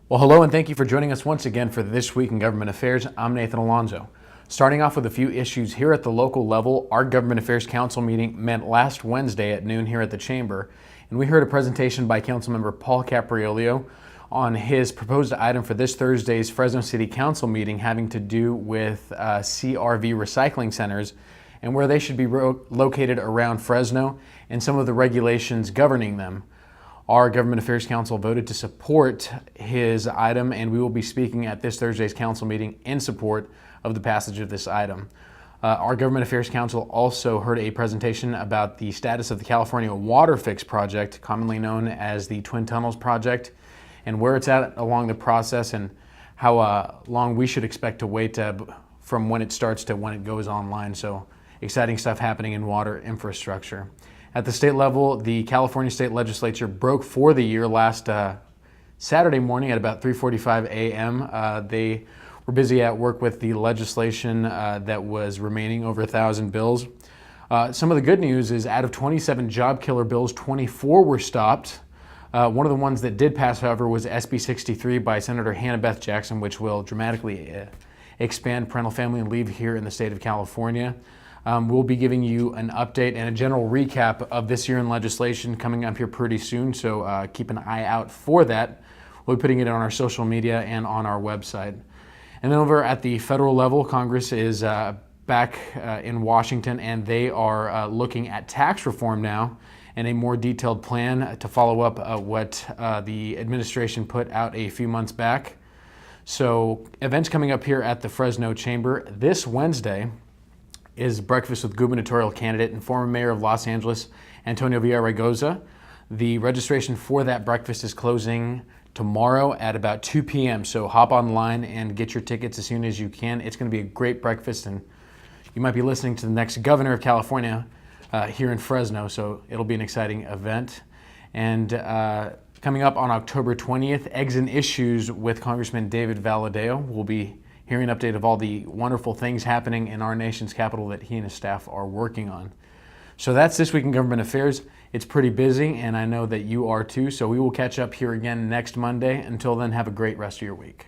Well, hello and thank you for joining us once again for This Week in Government Affairs. I'm Nathan Alonzo. Starting off with a few issues here at the local level, our Government Affairs Council meeting met last Wednesday at noon here at the Chamber, and we heard a presentation by Councilmember Paul Capriolio on his proposed item for this Thursday's Fresno City Council meeting having to do with CRV recycling centers and where they should be located around Fresno and some of the regulations governing them. Our Government Affairs Council voted to support his item, and we will be speaking at this Thursday's council meeting in support of the passage of this item. Our Government Affairs Council also heard a presentation about the status of the California Water Fix project, commonly known as the Twin Tunnels project, and where it's at along the process and how long we should expect to wait from when it starts to when it goes online. So exciting stuff happening in water infrastructure. At the state level, the California State Legislature broke for the year last Saturday morning at about 3:45 a.m. They were busy at work with the legislation that was remaining, over 1,000 bills. Some of the good news is out of 27 job killer bills, 24 were stopped. One of the ones that did pass, however, was SB 63 by Senator Hannah Beth Jackson, which will dramatically expand parental family leave here in the state of California. We'll be giving you an update and a general recap of this year in legislation coming up here pretty soon, so keep an eye out for that. We'll be putting it on our social media and on our website. And then over at the federal level, Congress is back in Washington, and they are looking at tax reform now and a more detailed plan to follow up what the administration put out a few months back. So events coming up here at the Fresno Chamber this Wednesday is breakfast with gubernatorial candidate and former mayor of Los Angeles, Antonio Villaraigosa. The registration for that breakfast is closing tomorrow at about 2 p.m. So hop online and get your tickets as soon as you can. It's going to be a great breakfast, and you might be listening to the next governor of California here in Fresno, so it'll be an exciting event. And coming up on October 20th, Eggs and Issues with Congressman David Valadao. We'll be hearing an update of all the wonderful things happening in our nation's capital that he and his staff are working on. So that's This Week in Government Affairs. It's pretty busy, and I know that you are too, so we will catch up here again next Monday. Until then, have a great rest of your week.